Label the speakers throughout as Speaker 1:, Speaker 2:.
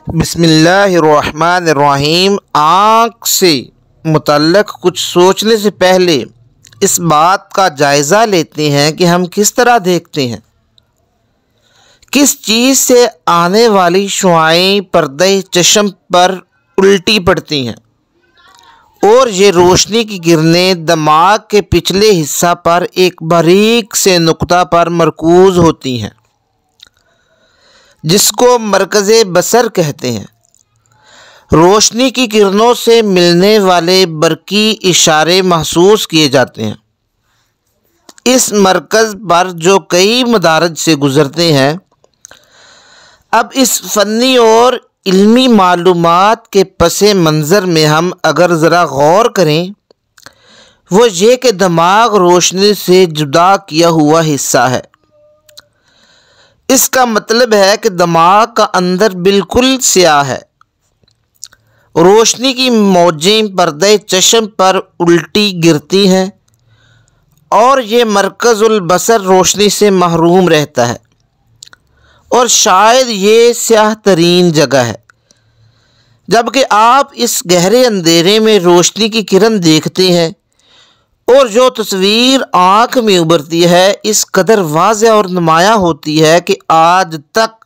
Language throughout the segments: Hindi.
Speaker 1: बिस्मिल्लाहिर्रहमानिर्रहीम। आँख से मुतल्लक़ कुछ सोचने से पहले इस बात का जायज़ा लेते हैं कि हम किस तरह देखते हैं। किस चीज़ से आने वाली शुआएं पर्दे चश्म पर उल्टी पड़ती हैं और ये रोशनी की किरणें दिमाग के पिछले हिस्सा पर एक बारीक से नुक्ता पर मरकूज़ होती हैं जिसको मरकज़े बसर कहते हैं। रोशनी की किरणों से मिलने वाले बरकी इशारे महसूस किए जाते हैं। इस मरकज़ पर जो कई मदारज से गुज़रते हैं। अब इस फ़नी और इल्मी मालूमात के पसे मंज़र में हम अगर ज़रा गौर करें, वो ये कि दिमाग रोशनी से जुदा किया हुआ हिस्सा है। इसका मतलब है कि दिमाग का अंदर बिल्कुल स्याह है। रोशनी की मौजें पर्दे चश्म पर उल्टी गिरती हैं और ये मरकज़ुल बसर रोशनी से महरूम रहता है और शायद ये स्याह तरीन जगह है। जबकि आप इस गहरे अंधेरे में रोशनी की किरण देखते हैं और जो तस्वीर आँख में उभरती है इस कदर वाज़ेह और नुमायाँ होती है कि आज तक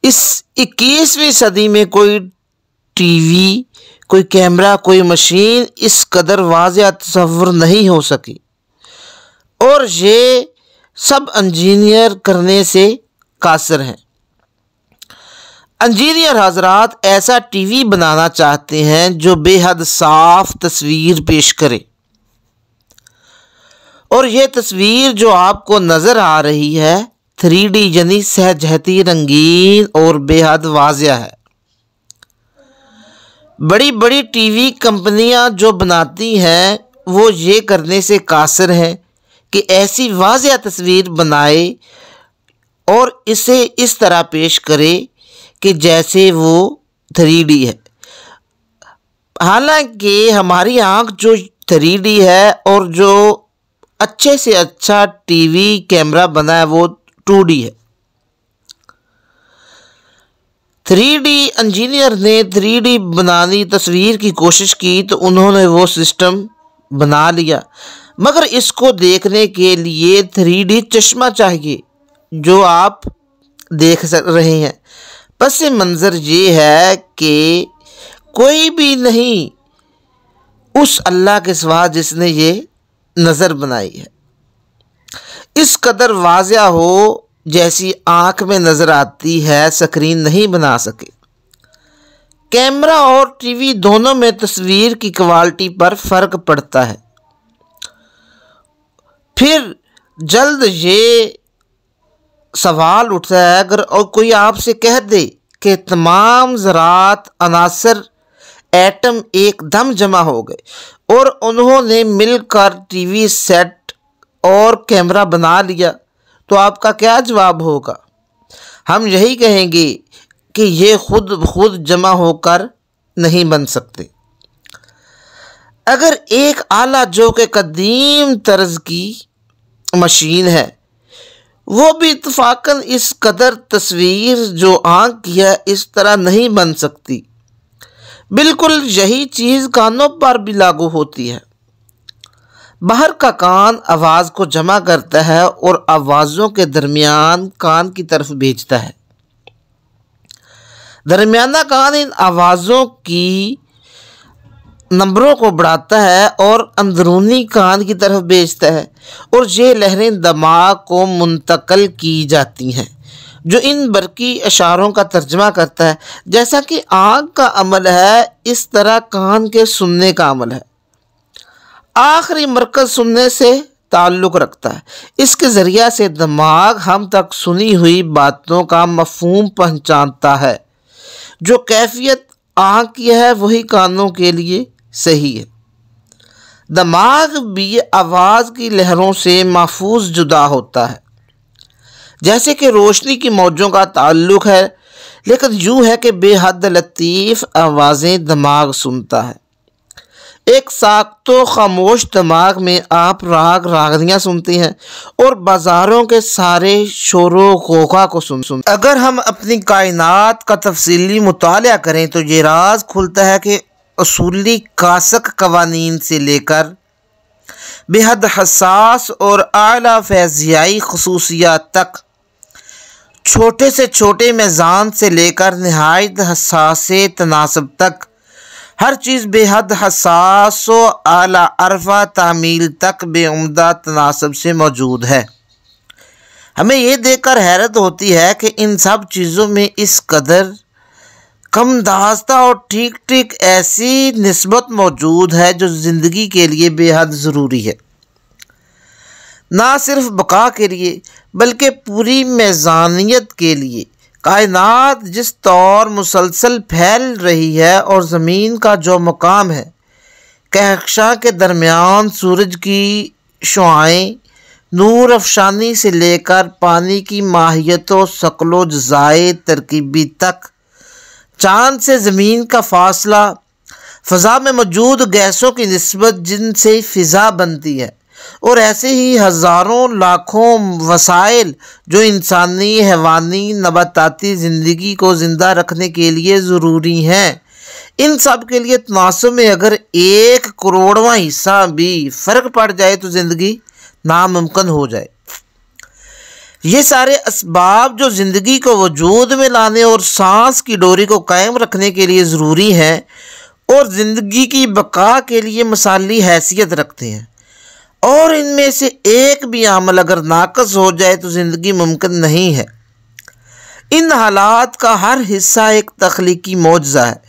Speaker 1: इस 21वीं सदी में कोई टीवी, कोई कैमरा, कोई मशीन इस कदर वाज़ेह तसव्वुर नहीं हो सकी और ये सब इंजीनियर करने से कासिर हैं। इंजीनियर हज़रात ऐसा टीवी बनाना चाहते हैं जो बेहद साफ़ तस्वीर पेश करे और ये तस्वीर जो आपको नज़र आ रही है 3D यानी सहजहती, रंगीन और बेहद वाज़ेह है। बड़ी बड़ी टीवी कंपनियां जो बनाती हैं वो ये करने से कासिर हैं कि ऐसी वाज़ेह तस्वीर बनाए और इसे इस तरह पेश करे कि जैसे वो 3D है। हालांकि हमारी आँख जो 3D है और जो अच्छे से अच्छा टीवी कैमरा बना है वो 2D है। 3D इंजीनियर ने 3D बनानी तस्वीर की कोशिश की तो उन्होंने वो सिस्टम बना लिया, मगर इसको देखने के लिए 3D चश्मा चाहिए जो आप देख रहे हैं। पस मंज़र ये है कि कोई भी नहीं उस अल्लाह के सिवा जिसने ये नज़र बनाई है। इस कदर वाज़ेह हो जैसी आँख में नज़र आती है स्क्रीन नहीं बना सके। कैमरा और टीवी दोनों में तस्वीर की क्वालिटी पर फ़र्क पड़ता है। फिर जल्द ये सवाल उठता है, अगर और कोई आपसे कह दे कि तमाम ज़रात अनासर एटम एकदम जमा हो गए और उन्होंने मिलकर टीवी सेट और कैमरा बना लिया, तो आपका क्या जवाब होगा? हम यही कहेंगे कि ये खुद ब खुद जमा होकर नहीं बन सकते। अगर एक आला जो कि कदीम तर्ज की मशीन है वो भी इत्तफाकन इस कदर तस्वीर जो आँख की है इस तरह नहीं बन सकती। बिल्कुल यही चीज़ कानों पर भी लागू होती है। बाहर का कान आवाज़ को जमा करता है और आवाज़ों के दरमियान कान की तरफ भेजता है। दरमियाना कान इन आवाज़ों की नंबरों को बढ़ाता है और अंदरूनी कान की तरफ भेजता है और ये लहरें दिमाग को मुंतकिल की जाती हैं जो इन बरकी इशारों का तर्जमा करता है। जैसा कि आँख का अमल है इस तरह कान के सुनने का अमल है। आखिरी मरकज़ सुनने से ताल्लुक़ रखता है। इसके ज़रिया से दिमाग हम तक सुनी हुई बातों का मफ़हूम पहचानता है। जो कैफियत आँख की है वही कानों के लिए सही है। दिमाग भी आवाज़ की लहरों से महफूज जुदा होता है। जैसे कि रोशनी की मौजों का ताल्लुक़ है, लेकिन यूँ है कि बेहद लतीफ़ आवाज़ें दिमाग सुनता है। एक साख्तो खामोश दिमाग में आप राग रागनियाँ सुनती हैं और बाज़ारों के सारे शोरो गौगा को सुन। अगर हम अपनी कायनात का तफसीली मुताला करें तो ये राज खुलता है कि असूली कासक कवानीन से लेकर बेहद हसास और आला फ़ैज़ियाई ख़ुसूसियात तक, छोटे से छोटे मेज़ान से लेकर नहायत हसास तनासब तक, हर चीज़ बेहद हसास व आला अरफा तामील तक बेउम्दा तनासब से मौजूद है। हमें ये देखकर हैरत होती है कि इन सब चीज़ों में इस कदर कम दास्ता और ठीक ठीक ऐसी निस्बत मौजूद है जो ज़िंदगी के लिए बेहद ज़रूरी है, ना सिर्फ बका के लिए बल्कि पूरी मेज़ानियत के लिए। कायनात जिस तौर मुसलसल फैल रही है और ज़मीन का जो मकाम है, कहकशां के दरमियान सूरज की शुआएं नूर अफशानी से लेकर पानी की माहियत व शक्लो जज़ाए तरकीबी तक, चाँद से ज़मीन का फासला, फ़ज़ा में मौजूद गैसों की निस्बत जिनसे फ़िज़ा बनती है, और ऐसे ही हज़ारों लाखों वसाइल जो इंसानी, हैवानी, नबाताती ज़िंदगी को ज़िंदा रखने के लिए ज़रूरी हैं। इन सब के लिए तनासुब में अगर 1 करोड़वां हिस्सा भी फ़र्क पड़ जाए तो ज़िंदगी नामुमकिन हो जाए। ये सारे असबाब जो ज़िंदगी को वजूद में लाने और सांस की डोरी को कायम रखने के लिए ज़रूरी हैं और ज़िंदगी की बका के लिए मिसाली हैसियत रखते हैं, और इनमें से एक भी अमल अगर नाकस हो जाए तो ज़िंदगी मुमकिन नहीं है। इन हालात का हर हिस्सा एक तख्लीकी मौजज़ा है।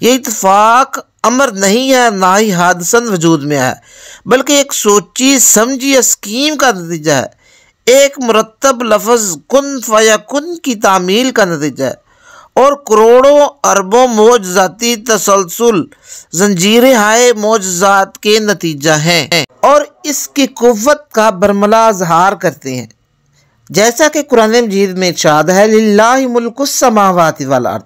Speaker 1: ये इत्तेफाक अमर नहीं है, ना ही हादसन वजूद में है, बल्कि एक सोची समझी स्कीम का नतीजा है, एक मुरत्तब लफ्ज़ कुन फयकुन की तामील का नतीजा है, और करोड़ों अरबों मौजज़ाती तसलसल जंजीरें हाय मौजज़ात के नतीजा हैं और इसकी कुव्वत का बरमला इज़हार करते हैं। जैसा कि कुरान मजीद में इरशाद है, लिल्लाहि मुल्कुस समावाति वल अर्द,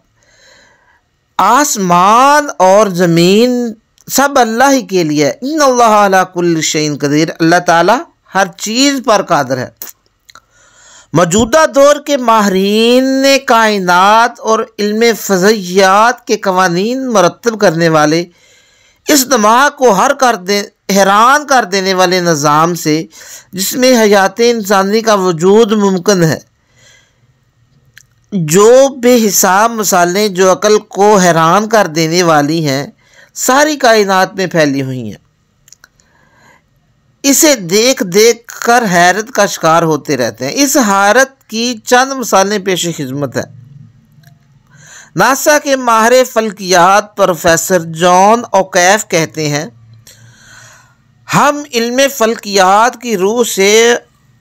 Speaker 1: आसमान और ज़मीन सब अल्लाह ही के लिए। इन्नल्लाह अला कुल्लि शैइन कदीर, अल्लाह ताला हर चीज़ पर कादिर है। मौजूदा दौर के माहिरीन ने कायनात और इल्म फ़ज़इयात के कवानीन मरतब करने वाले इस दिमाग को हैरान कर देने वाले निज़ाम से, जिसमें हयात इंसानी का वजूद मुमकिन है, जो बेहिसाब मिसालें जो अकल को हैरान कर देने वाली हैं, सारी कायनात में फैली हुई हैं। इसे देख देख कर हैरत का शिकार होते रहते हैं। इस हैरत की चंद मिसालें पेश खिदमत है। नासा के माहिर फल्कियात प्रोफेसर जॉन ओकैफ कहते हैं, हम इल्म फल्कियात की रूह से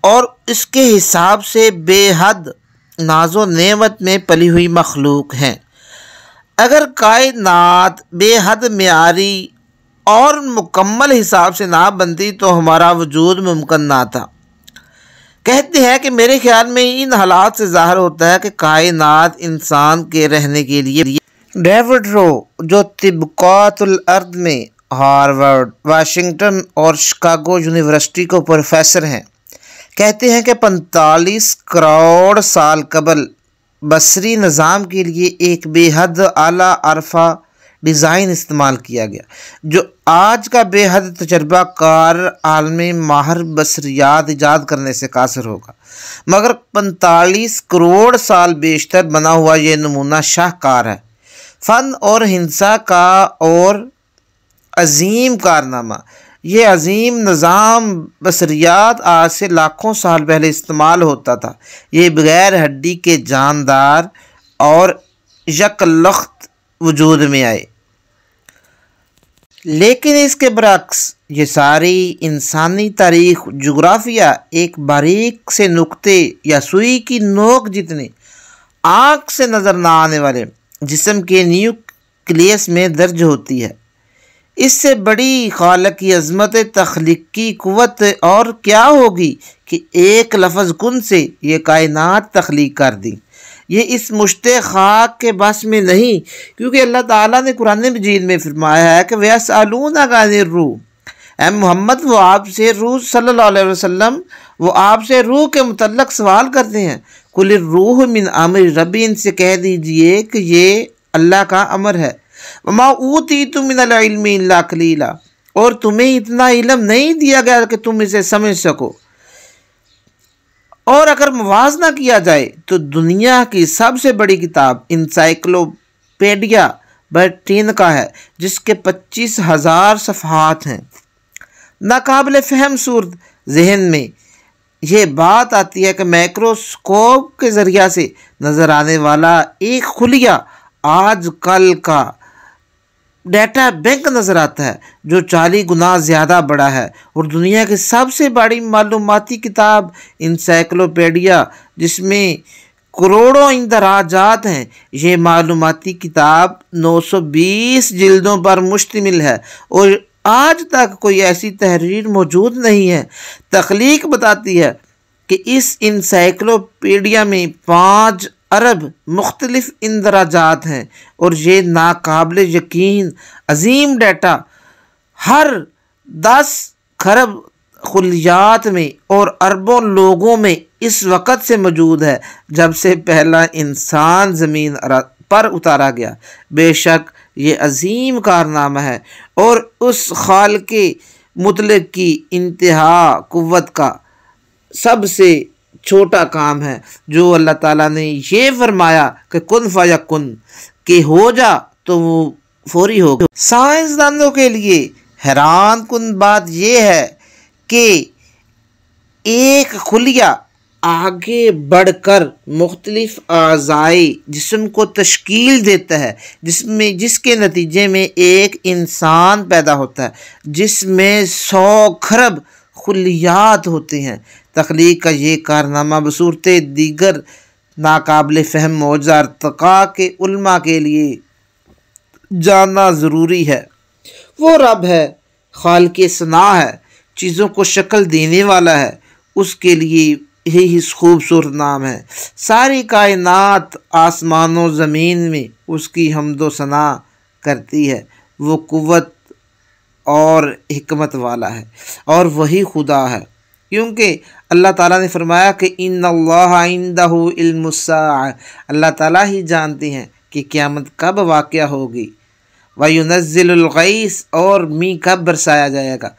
Speaker 1: और इसके हिसाब से बेहद नाज़ो नेमत में पली हुई मखलूक हैं। अगर कायनात बेहद मेयारी और मुकम्मल हिसाब से ना बनती तो हमारा वजूद मुमकिन ना था। कहते हैं कि मेरे ख्याल में इन हालात से ज़ाहिर होता है कि कायनात इंसान के रहने के लिए। डेविड रो, जो तिब्कातुल अर्द में हार्वर्ड, वाशिंगटन और शिकागो यूनिवर्सिटी को प्रोफेसर हैं, कहते हैं कि 45 करोड़ साल कबल बसरी निज़ाम के लिए एक बेहद आला अरफा डिज़ाइन इस्तेमाल किया गया, जो आज का बेहद तजर्बाकार आलमी माहिर बसरियात ईजाद करने से कासिर होगा। मगर 45 करोड़ साल बेशतर बना हुआ ये नमूना शाहकार है। फ़न और हिंसा का और अजीम कारनामा, ये अजीम निज़ाम बसरियात आज से लाखों साल पहले इस्तेमाल होता था। ये बग़ैर हड्डी के जानदार और यकलख्त वजूद में आए। लेकिन इसके बरक्स ये सारी इंसानी तारीख़ जोग्राफिया एक बारीक से नुक्ते या सुई की नोक जितने आँख से नज़र ना आने वाले जिस्म के न्यूक्लियस में दर्ज होती है। इससे बड़ी खालिक की अज़मत तख्लीकी क़ुव्वत और क्या होगी कि एक लफ्ज़ कुन से ये कायनात तख्लीक कर दी। ये इस मुश्ते खाक के बस में नहीं, क्योंकि अल्लाह ताला ने कुरान मजीद में फरमाया है कि वयसअलूनका अनिर रूह, ऐ मोहम्मद वो आपसे रूह सल्लल्लाहु अलैहि वसल्लम वो आपसे रूह के मुतल्लक सवाल करते हैं। कुल रूह मिन अम्र रब्बी, इनसे कह दीजिए कि ये अल्लाह का अमर है। वमा ऊतीतु मिनल इल्मी इल्ला कलीला, और तुम्हें इतना इल्म नहीं दिया गया कि तुम इसे समझ सको। और अगर मुवाजना किया जाए तो दुनिया की सबसे बड़ी किताब इंसाइक्लोपीडिया ब्रिटानिका है, जिसके 25,000 सफ़हात हैं। नाकाबिल फ़हम सूरत जहन में ये बात आती है कि माइक्रोस्कोप के ज़रिया से नज़र आने वाला एक खुलिया आज कल का डाटा बैंक नज़र आता है, जो 40 गुना ज़्यादा बड़ा है। और दुनिया की सबसे बड़ी मालूमाती किताब इंसाइक्लोपीडिया, जिसमें करोड़ों इंदराजात हैं, ये मालूमाती किताब 920 जिल्दों पर मुश्तमिल है और आज तक कोई ऐसी तहरीर मौजूद नहीं है। तख्लीक बताती है कि इस इंसाइक्लोपीडिया में 5 अरब मुख्तलिफ इंदराजात हैं और ये नाकाबिल यकीन अजीम डाटा हर 10 खरब खुलियात में और अरबों लोगों में इस वक़्त से मौजूद है जब से पहला इंसान ज़मीन पर उतारा गया। बेशक ये अजीम कारनामा है और उस खालिक़े मुतलक की इंतहा कुव्वत का सबसे छोटा काम है, जो अल्लाह ताला ने ये फरमाया कि कुन फयकुन, कि हो जा तो वो फौरी हो। साइंसदानों के लिए हैरान कुन बात यह है कि एक खुलिया आगे बढ़कर मुख्तलिफ आज़ाई जिस्म को तश्कील देता है, जिसके नतीजे में एक इंसान पैदा होता है जिसमें 100 खरब खुलियात होते हैं। तख्लीक का ये कारनामा बसूरत दीगर नाकाबिल फ़हम मौजज़ा अर्तक़ा के उलमा के लिए जानना ज़रूरी है। वो रब है, खालिक़े सना है, चीज़ों को शक्ल देने वाला है, उसके लिए यही खूबसूरत नाम है। सारी कायनात आसमानों ज़मीन में उसकी हम्दो सना करती है। वो कुव्वत और हिकमत वाला है और वही खुदा है, क्योंकि अल्लाह ताला ने फरमाया कि इन्नल्लाह इंदहु इल्मुस्साअ, अल्लाह ताला ही जानते हैं कि क़यामत कब वाक़या होगी। वयुनज़्ज़िलुल गैस, और मी कब बरसाया जाएगा।